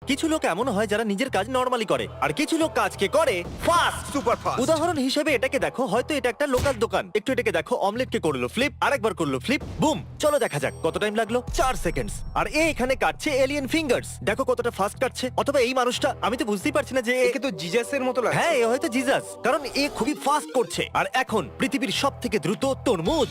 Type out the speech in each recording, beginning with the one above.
কিছু লোক এমন হয় যারা নিজের কাজ নরমালি করে আর কিছু লোক কাজকে করে ফাস্ট। Super fast. উদাহরণ হিসেবে এটাকে দেখো, হয়তো এটা একটা লোকাল দোকান। একটু এটাকে দেখো, অমলেটকে করলো ফ্লিপ, আরেকবার করলো ফ্লিপ, বুম। চলো দেখা যাক কত টাইম লাগলো। 4 সেকেন্ডস। আর এ এখানে কাটছে এলিয়েন ফিঙ্গারস। দেখো কতটা ফাস্ট কাটছে। অথবা এই মানুষটা, আমি তো বুঝতেই পারছি না যে একে তো জিজাসের মতো লাগছে। হ্যাঁ, এ হয়তো জিজাস, কারণ এ খুবই ফাস্ট করছে। আর এখন পৃথিবীর সবথেকে দ্রুত তরমুজ।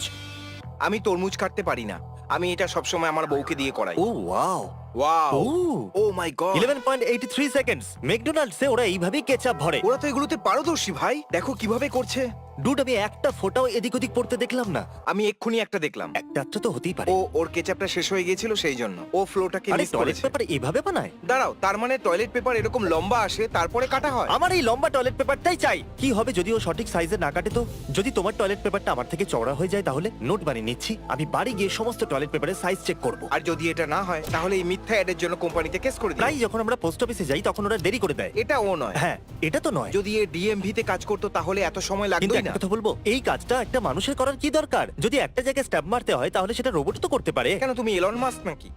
আমি তরমুজ কাটতে পারি না। আমি এটা সবসময় আমার বউকে দিয়ে করাই। ও ওয়াও, ওয়াও, ও ও মাই গড। 11.83 সেকেন্ডস। ম্যাকডোনাল্ডসে ওরা এইভাবেই কেচাপ ভরে। ওরা তো এগুলোতে পারদর্শী ভাই। দেখো কিভাবে করছে। ডুড, আমি একটা ফোঁটাও এদিক ওদিক পড়তে দেখলাম না। আমি এক্ষুনি একটা দেখলাম। একটা তো হতেই পারে। ওর কেচাপটা শেষ হয়ে গিয়েছিল, সেই জন্য ও ফ্লোটাকে আরে মিস টয়লেট করেছে। পেপার এভাবে বানায়? দাঁড়াও, তার মানে টয়লেট পেপার এরকম লম্বা আসে তারপরে কাটা হয়? আমার এই লম্বা টয়লেট পেপারটাই চাই। কি হবে যদি ও সঠিক সাইজে না কাটে? তো যদি তোমার টয়লেট পেপারটা আমার থেকে চওড়া হয়ে যায় তাহলে? নোট বানিয়ে নিচ্ছি, আমি বাড়ি গিয়ে সমস্ত টয়লেট পেপারের সাইজ চেক করব। আর যদি এটা না হয় তাহলে এই মিথ্যা অ্যাডের জন্য কোম্পানিতে কেস করে দিই। প্রায় যখন আমরা পোস্ট অফিসে যাই তখন ওরা দেরি করে দেয়। এটা ও নয়। হ্যাঁ, এটা তো নয়। যদি এ ডিএমভি তে কাজ করতো তাহলে এত সময় কিন্তু লাগতোই একটা না। কথা বলবো, এই কাজটা একটা মানুষের করার কি দরকার? যদি একটা জায়গায় স্ট্যাব মারতে হয় তাহলে সেটা রোবট তো করতে পারে। কেন, তুমি এলন মাস্ক নাকি?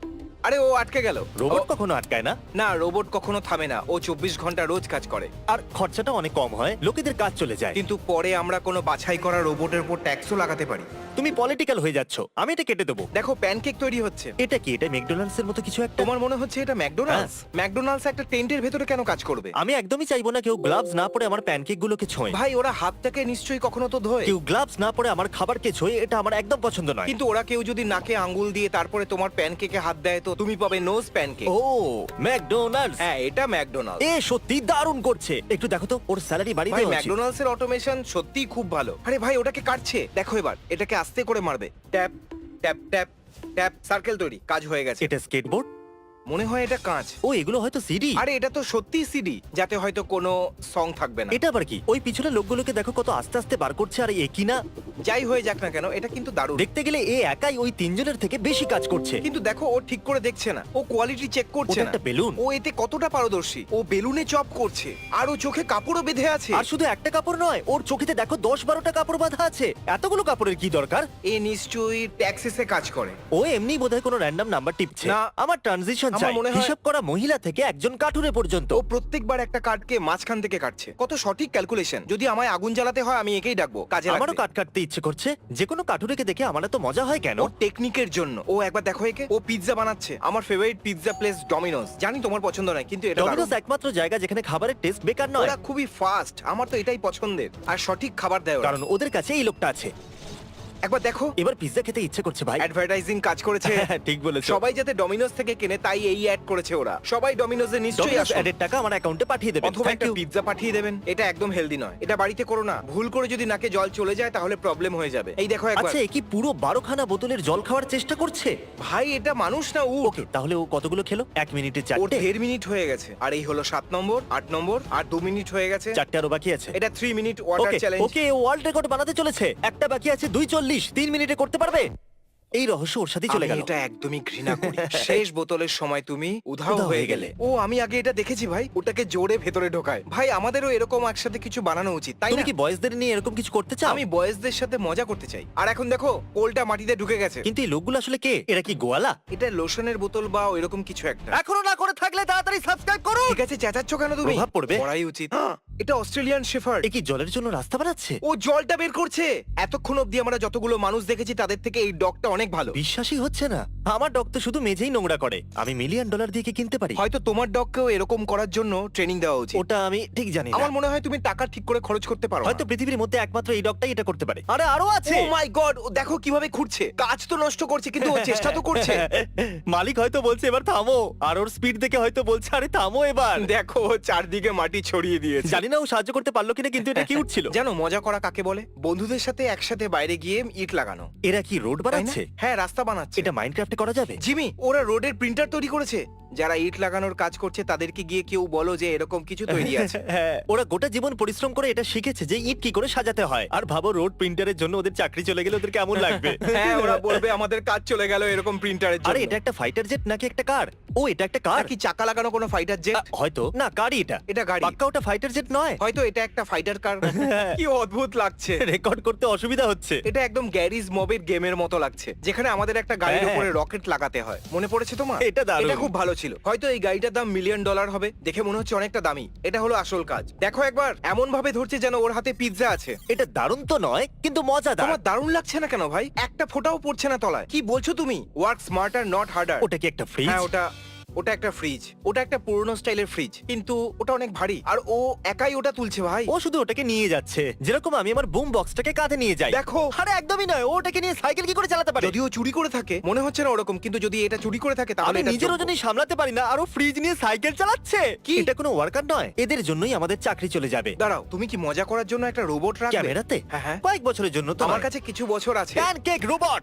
আরে ও আটকে গেল। রোবট ও- কখনো আটকায় না। না, রোবট কখনো থামে না। ও 24 ঘন্টা রোজ কাজ করে। আর খরচাটা অনেক কম হয়, লোকেদের কাজ চলে যায়। কিন্তু পরে আমরা কোনো বাছাই করা রোবটের উপর ট্যাক্সও লাগাতে পারি। তুমি পলিটিক্যাল হয়ে যাচ্ছ, আমি এটা কেটে দেবো। দেখো, প্যানকেক তৈরি হচ্ছে। এটা কি? এটা ম্যাকডোনাল্ডস এর মতো কিছু একটা। তোমার মনে হচ্ছে এটা ম্যাকডোনাল্ডস? ম্যাকডোনাল্ডস একটা টেন্টের ভেতরে কেন কাজ করবে? আমি একদমই চাইবো না কেউ গ্লাভস না পরে আমার প্যানকেক গুলোকে ছোঁয়। ভাই, ওরা হাতটাকে নিশ্চয়ই কখনো তো ধোয়। কেউ গ্লাভস না পরে আমার খাবারকে ছোঁয়, এটা আমার একদম পছন্দ নয়। কিন্তু ওরা কেউ যদি নাকে আঙ্গুল দিয়ে তারপরে তোমার প্যানকেকে হাত দেয় তো তুমি পাবে নোজ প্যানকেক। ও ম্যাকডোনাল্ডস, হ্যাঁ, এটা ম্যাকডোনাল্ডস। এ সত্যি দারুণ করছে। একটু দেখো তো, ওর স্যালারি বাড়িয়ে ভাই, দেওয়া উচিত। ম্যাকডোনাল্ডস এর অটোমেশন সত্যিই খুব ভালো। আরে ভাই, ওটাকে কাটছে। দেখো এবার এটাকে আস্তে করে মারবে। Tap tap tap tap, circle তৈরি, কাজ হয়ে গেছে। এটা স্কেটবোর্ড? মনে হয় এটা কাঁচ। ও, এগুলো হয়তো সিডি। আরে এটা তো সত্যি সিডি, যাতে হয়তো কোনো সং থাকবে না। এটা আবার কি? ওই পিছনে লোকগুলোকে দেখো কত আস্তে আস্তে বার করছে। আর এ কি না, যাই হয়ে যাক না কেন, এটা কিন্তু দারুণ। দেখতে গেলে এ একাই ওই তিনজনের থেকে বেশি কাজ করছে। কিন্তু দেখো, ও ঠিক করে দেখছে না, ও কোয়ালিটি চেক করছে ওটা না। একটা বেলুন। ও এতে কতটা পারদর্শী। ও বেলুনে চপ করছে আর ও চোখে কাপড়ও বেঁধে আছে। আর শুধু একটা কাপড় নয়, ওর চোখেতে দেখো 10-12টা কাপড় বাঁধা আছে। এতগুলো কাপড়ের কি দরকার? এ নিশ্চয়ই ট্যাক্সিসে কাজ করে। ও এমনি বোধহয় কোনো র্যান্ডম নাম্বার টিপছে। না, আমার ট্রানজিশন আমার চাই, মনে হয়- হিসাব করা মহিলা থেকে একজন কাঠুরে পর্যন্ত। ও প্রত্যেকবার একটা কাঠকে মাঝখান থেকে কাটছে। কত সঠিক ক্যালকুলেশন। যদি আমায় আগুন জ্বালাতে হয় আমি একেই ডাকবো, কাজে আমারও লাগবে। কাট কাটতে ইচ্ছে করছে। যে কোনো কাঠুরেকে দেখে আমার এত মজা হয় কেন? ও টেকনিকের জন্য। ও একবার দেখো একে, ও পিৎজা বানাচ্ছে। আমার ফেভারিট পিৎজা প্লেস ডমিনোস। জানি তোমার পছন্দ নয়, কিন্তু এটা ডমিনোস দারুণ। একমাত্র জায়গা যেখানে খাবারের টেস্ট বেকার নয়। ওরা খুবই ফাস্ট। আমার তো এটাই পছন্দের। আর সঠিক খাবার দেয় ওরা। কারণ ওদের কাছে এই লোকটা আছে। একবার দেখো, এবার পিৎজা খেতে ইচ্ছে করছে ভাই। অ্যাডভার্টাইজিং কাজ করেছে। ঠিক বলেছো। সবাই যাতে ডমিনোস থেকে কেনে তাই এই অ্যাড করেছে ওরা। সবাই ডমিনোসে নিশ্চয়ই ডমিনোস আসুন। অ্যাডের টাকা আমার অ্যাকাউন্টে পাঠিয়ে দেবেন। অথবা থ্যাংক একটা ইউ। পিৎজা পাঠিয়ে দেবেন। এটা একদম হেলদি নয়। এটা বাড়িতে করো না। ভুল করে যদি নাকে জল চলে যায় তাহলে প্রবলেম হয়ে যাবে। এই দেখো একবার। আচ্ছা, এ কি পুরো 12খানা বোতলের জল খাওয়ার চেষ্টা করছে? ভাই, এটা মানুষ না উট। ওকে, তাহলে ও কতগুলো খেলো? 1 মিনিটে ওর 4টে। 1.5 মিনিট হয়ে গেছে। আর এই হলো 7 নম্বর, 8 নম্বর, আর 2 মিনিট হয়ে গেছে। 4টে আরো বাকি আছে। এটা 3 মিনিট ওয়াটার ওকে চ্যালেঞ্জ। ওকে, ওয়ার্ল্ড রেকর্ড বানাতে চলেছে। একটা বাকি আছে 2:40। 3 মিনিটে করতে পারবে? এই রহস্য ওর সাথে চলে আমি গেল। এটা একদমই ঘৃণা করি। শেষ বোতলের সময় তুমি উধাও হয়ে গেলে। ও, আমি আগে এটা দেখেছি ভাই। ওটাকে জোরে ভেতরে ঢোকায়। ভাই, আমাদেরও এরকম একসাথে কিছু বানানো উচিত, তাই তুমি না? কি বয়েজদের নিয়ে এরকম কিছু করতে চাও? আমি বয়েজদের সাথে মজা করতে চাই। আর এখন দেখো, পোলটা মাটিতে ঢুকে গেছে। কিন্তু এই লোকগুলো আসলে কে? এরা কি গোয়ালা? এটা লোশনের বোতল বা এরকম কিছু একটা। এখনো না করে থাকলে তাড়াতাড়ি সাবস্ক্রাইব করুন। ঠিক আছে, চেঁচাচ্ছ কেন তুমি? প্রভাব পড়বে। করাই উচিত। এটা অস্ট্রেলিয়ান শেফার্ড। এ কি জলের জন্য রাস্তা বানাচ্ছে? ও জলটা বের করছে। এতক্ষণ অবধি আমরা যতগুলো মানুষ দেখেছি তাদের থেকে এই ডগটা অনেক ভালো। বিশ্বাসই হচ্ছে না। আমার ডগ তো শুধু মেঝেই নোংরা করে। আমি $1,000,000 দিয়ে কি কিনতে পারি? হয়তো তোমার ডগকেও এরকম করার জন্য ট্রেনিং দেওয়া উচিত। ওটা আমি ঠিক জানি না। আমার মনে হয় তুমি টাকা ঠিক করে খরচ করতে পারো। হয়তো পৃথিবীর মধ্যে একমাত্র এই ডগটাই এটা করতে পারে। আরে আরো আছে। ও মাই গড, ও দেখো কিভাবে খুঁড়ছে। কাজ তো নষ্ট করছে কিন্তু ও চেষ্টা তো করছে। মালিক হয়তো বলছে এবার থামো, আর ওর স্পিড দেখে হয়তো বলছে আরে থামো এবার। দেখো, ও চারদিকে মাটি ছড়িয়ে দিয়েছে। জানি না ও সাহায্য করতে পারলো কিনা, কিন্তু এটা কিউট ছিল। জানো মজা করা কাকে বলে? বন্ধুদের সাথে একসাথে বাইরে গিয়ে ইট লাগানো। এরা কি রোড তাই না? বানাচ্ছে? হ্যাঁ, রাস্তা বানাচ্ছে। এটা মাইনক্রাফটে করা যাবে? জিমি, ওরা রোডের প্রিন্টার তৈরি করেছে। যারা ইট লাগানোর কাজ করছে তাদেরকে গিয়ে কেউ বলো যে এরকম কিছু তৈরি আছে। হ্যাঁ, ওরা গোটা জীবন পরিশ্রম করে এটা শিখেছে যে ইট কি করে সাজাতে হয়। আর ভাবো, রোড প্রিন্টারের জন্য ওদের চাকরি চলে গেলে ওদের কেমন লাগবে। হ্যাঁ, ওরা বলবে আমাদের কাজ চলে গেল এরকম প্রিন্টারের জন্য। আরে এটা একটা ফাইটার জেট নাকি একটা কার? ও, এটা একটা কার। কি চাকা লাগানো কোনো ফাইটার জেট? হয়তো না, কারই এটা। এটা গাড়ি। পাক্কা ওটা ফাইটার জেট নয়। হয়তো এটা একটা ফাইটার কার। কি অদ্ভুত লাগছে। রেকর্ড করতে অসুবিধা হচ্ছে। এটা একদম গ্যারিজ মবের গেমের মতো লাগছে, যেখানে আমাদের একটা গাড়ির হ্যাঁ। উপরে রকেট লাগাতে হয়। মনে পড়েছে তোমার? এটা দারুণ। এটা খুব ভালো ছিল। হয়তো এই গাড়িটার দাম $1 মিলিয়ন হবে, দেখে মনে হচ্ছে অনেকটা দামি। এটা হলো আসল কাজ। দেখো একবার, এমন ভাবে ধরছে যেন ওর হাতে পিৎজা আছে। এটা দারুণ তো নয়, কিন্তু মজাদার। তোমার দারুণ লাগছে না কেন ভাই? একটা ফোঁটাও পড়ছে না তলায়। কি বলছো তুমি? Work smarter not harder. ওটা কি একটা ফ্রিজ? হ্যাঁ, ওটা একটা ফ্রিজ। ওটা একটা পুরনো স্টাইলের ফ্রিজ, কিন্তু ওটা অনেক ভারী। আর ও একাই ওটা তুলছে ভাই। ও শুধু ওটাকে নিয়ে যাচ্ছে, যেরকম আমি আমার বুম বক্সটাকে কাঁধে নিয়ে যাই। দেখো। আরে একদমই নয়, ও ওটাকে নিয়ে সাইকেল কি করে চালাতে পারে? যদিও চুরি করে থাকে, মনে হচ্ছে না ওরকম, কিন্তু যদি এটা চুরি করে থাকে তাহলে আমি এটা নিজের যোগ্য। ওজনই সামলাতে পারি না, আর ও ফ্রিজ নিয়ে সাইকেল চালাচ্ছে। কি? এটা কোনো ওয়ার্কার নয়, এদের জন্যই আমাদের চাকরি চলে যাবে। দাঁড়াও, তুমি কি মজা করার জন্য একটা রোবট রাখবে? ক্যামেরাতে? হ্যাঁ হ্যাঁ। কয়েক বছরের জন্য তো আমার নয়। কাছে কিছু বছর আছে। Pancake robot.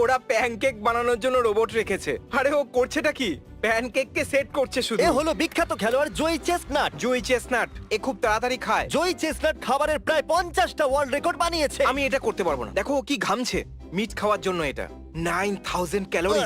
ওরা প্যানকেক বানানোর জন্য রোবট রেখেছে। আরে ও করছেটা কি? প্যানকেককে সেট করছে শুধু। এ হলো বিখ্যাত খেলোয়াড় জয়ী চেস্টনাট। জুই চেস্টনাট। এ খুব তাড়াতাড়ি খায়। জয়ী চেস্টনাট খাবারের প্রায় 50টা ওয়ার্ল্ড রেকর্ড বানিয়েছে। আমি এটা করতে পারবো না। দেখো ও কি ঘামছে মিট খাওয়ার জন্য। এটা 9000 ক্যালোরি।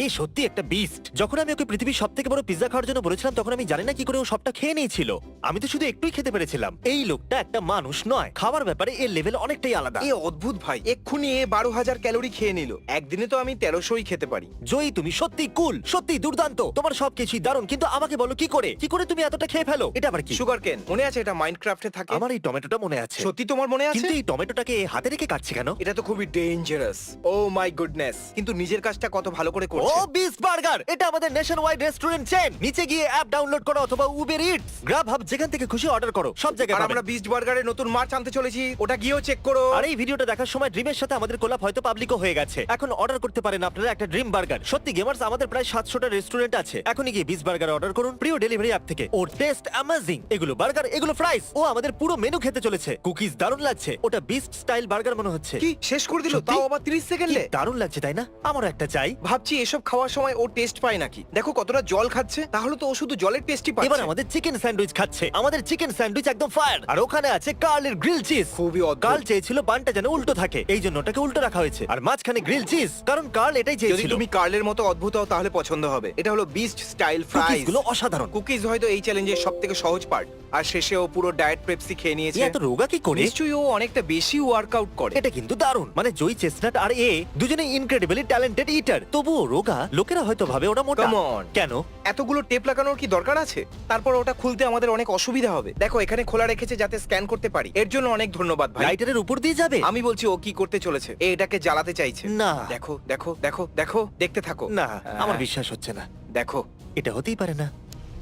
এই সত্যি একটা বিস্ট। যখন আমি ওকে পৃথিবীর সবথেকে বড় পিজ্জা খাওয়ার জন্য বলেছিলাম, তখন আমি জানি না কি করে ও সবটা খেয়ে নিয়েছিল। আমি তো শুধু একটুই খেতে পেরেছিলাম। এই লোকটা একটা মানুষ নয়, খাবার ব্যাপারে এর লেভেল অনেকটাই আলাদা। এ অদ্ভুত ভাই। এক্ষুনি এ 12000 ক্যালোরি খেয়ে নিল। একদিনে তো আমি 1300ই খেতে পারি। জয়ী, তুমি সত্যি কুল, সত্যি দুর্দান্ত। তোমার সবকিছুই দারুণ, কিন্তু আমাকে বলো কি করে তুমি এতটা খেয়ে ফেলো? এটা আবার কি? সুগার কেন মনে আছে? এটা মাইনক্রাফটে থাকে। আমার এই টমেটোটা মনে আছে। সত্যি তোমার মনে আছে? কিন্তু এই টমেটোটাকে হাতে রেখে কাটছে কেন? এটা তো খুবই ডেঞ্জারাস। O my goodness. কিন্তু নিজের কাজটা কত ভালো করে ও করছে। বিস্ট বার্গার, এটা আমাদের নেশন ওয়াইড রেস্টুরেন্ট চেন। নিচে গিয়ে অ্যাপ ডাউনলোড করো অথবা উবের ইটস, গ্রাব হাব, যেখান থেকে খুশি অর্ডার করো, সব জায়গায় আর পাবেন। আমরা বিস্ট বার্গারের নতুন মার্চ আনতে চলেছি, ওটা গিয়েও চেক করো। আর এই ভিডিওটা দেখার সময় ড্রিমের সাথে আমাদের কোলাপ হয়তো পাবলিকও হয়ে গেছে। এখন অর্ডার করতে পারেন আপনারা একটা ড্রিম বার্গার। সত্যি গেমার্স, আমাদের প্রায় 700টা রেস্টুরেন্ট আছে। এখনই গিয়ে বিস্ট বার্গার অর্ডার করুন প্রিয় ডেলিভারি অ্যাপ থেকে। ওর টেস্ট অ্যামেজিং। এগুলো বার্গার, এগুলো ফ্রাইস। ও আমাদের পুরো মেনু খেতে চলেছে। কুকিজ দারুণ লাগছে। ওটা বিস্ট স্টাইল বার্গার মনে হচ্ছে। কি শেষ করে দিল? সত্যি? তাও আবার 30 কি সেকেন্ডে। দারুণ লাগছে, তাই না? আমারও একটা চাই। ভাবছি এসব খাওয়ার সময় ও টেস্ট পায় নাকি। দেখো কতটা জল খাচ্ছে। তাহলে তো ও শুধু জলের টেস্টই এবার পাচ্ছে। আমাদের চিকেন স্যান্ডউইচ খাচ্ছে। আমাদের চিকেন স্যান্ডউইচ একদম ফায়ার। আর ওখানে আছে কার্লের গ্রিল চিজ। খুবই অদ্ভুত। কার্ল চেয়েছিল বানটা যেন উল্টো থাকে, এই জন্য ওটাকে উল্টো রাখা হয়েছে। আর মাঝখানে গ্রিল চিজ, কারণ কার্ল এটাই যদি চেয়েছিল। তুমি কার্লের মতো অদ্ভুত হও তাহলে পছন্দ হবে। এটা হলো বিস্ট স্টাইল ফ্রাইস। গুলো অসাধারণ। কুকিজ হয়তো এই চ্যালেঞ্জের সবথেকে সহজ পার্ট। আর শেষে ও পুরো ডায়েট পেপসি খেয়ে নিয়েছে। এত রোগা কি করে? নিশ্চয়ই ও অনেকটা বেশি ওয়ার্কআউট করে। এটা কিন্তু দারুণ। মানে জয়ী চেস্টনাট আর এ দুজনেই ইনক্রেডিবলি ট্যালেন্টেড ইটার। তবুও রোগা। লোকেরা হয়তো ভাবে ওরা মোটা। Come on. কেন? এতগুলো টেপ লাগানোর কি দরকার আছে? তারপর ওটা খুলতে আমাদের অনেক অসুবিধা হবে। দেখো এখানে খোলা রেখেছে যাতে স্ক্যান করতে পারি। এর জন্য অনেক ধন্যবাদ ভাই। লাইটারের উপর দিয়ে যাবে? আমি বলছি ও কি করতে চলেছে। এ এটাকে জ্বালাতে চাইছে। না। দেখো দেখো দেখো দেখো, দেখতে থাকো। না, হ্যাঁ। আমার বিশ্বাস হচ্ছে না। দেখো এটা হতেই পারে না।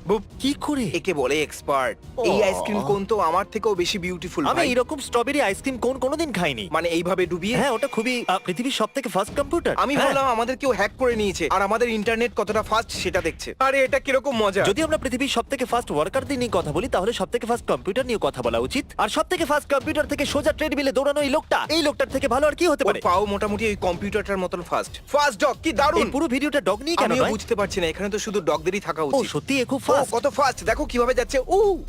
বুপ। কি করে? একে বলে এক্সপার্ট। এই ও। আইসক্রিম কোন তো আমার থেকেও বেশি বিউটিফুল আমি ভাই। এরকম স্ট্রবেরি আইসক্রিম কোন কোনোদিন খাইনি। মানে এইভাবে ডুবিয়ে। হ্যাঁ, ওটা খুবই পৃথিবীর সবথেকে ফার্স্ট কম্পিউটার। আমি ভাবলাম আমাদের কেউ হ্যাক করে নিয়েছে আর আমাদের ইন্টারনেট কতটা ফাস্ট সেটা দেখছে। আরে এটা কিরকম মজা। যদি আমরা পৃথিবীর সবথেকে ফাস্ট ওয়ার্কারদের নিয়ে কথা বলি, তাহলে সবথেকে ফাস্ট কম্পিউটার নিয়ে কথা বলা উচিত। আর সবথেকে ফাস্ট কম্পিউটার থেকে সোজা ট্রেডমিলে দৌড়ানো এই লোকটার থেকে ভালো আর কি হতে ওর পারে? পাও মোটামুটি ওই কম্পিউটারটার মতন ফাস্ট ডগ কি এই দারুণ। পুরো ভিডিওটা ডগ নিয়ে কেন আমিও নয়? বুঝতে পারছি না, এখানে তো শুধু ডগদেরই থাকা ও উচিত। সত্যি এ খুব ও ফাস্ট। কত ফাস্ট, দেখো কিভাবে যাচ্ছে।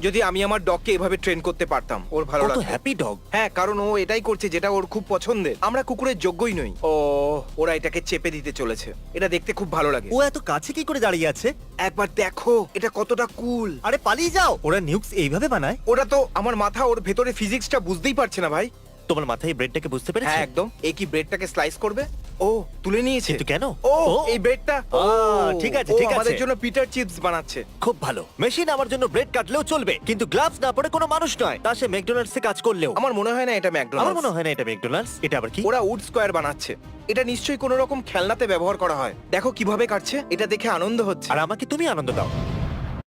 যদি আমি আমার ডগকে এভাবে ট্রেন করতে পারতাম, ওর ভালো কত লাগতো। Happy dog. হ্যাঁ, কারণ ও এটাই করছে যেটা ওর খুব পছন্দের। আমরা কুকুরের যোগ্যই নই। ও ওরা এটাকে চেপে দিতে চলেছে। এটা দেখতে খুব ভালো লাগে। ও এত কাছে কি করে দাঁড়িয়ে আছে? একবার দেখো এটা কতটা কুল। আরে পালিয়ে যাও। ওরা নিউক্স এইভাবে বানায়? ওরা তো আমার মাথা ওর ভেতরে ফিজিক্সটা বুঝতেই পারছে না ভাই। তোমার মাথায় এই ব্রেডটাকে বুঝতে পেরেছে? হ্যাঁ একদম। এই কি ব্রেডটাকে স্লাইস করবে? ও তুলে নিয়েছে। কিন্তু কেন? ও এই ব্রেডটা। ঠিক আছে, ও ঠিক আছে। আমাদের জন্য পিটার চিপস বানাচ্ছে। খুব ভালো। মেশিন আমার জন্য ব্রেড কাটলেও চলবে, কিন্তু গ্লাভস না পরে কোনো মানুষ নয়, তা সে ম্যাকডোনাল্ডসে কাজ করলেও। আমার মনে হয় না এটা আমার ম্যাকডোনাল্ডস। মনে হয় না এটা ম্যাকডোনাল্ডস। এটা আবার কি? ওরা উড স্কয়ার বানাচ্ছে। এটা নিশ্চয়ই কোনো রকম খেলনাতে ব্যবহার করা হয়। দেখো কিভাবে কাটছে, এটা দেখে আনন্দ হচ্ছে। আর আমাকে তুমি আনন্দ দাও।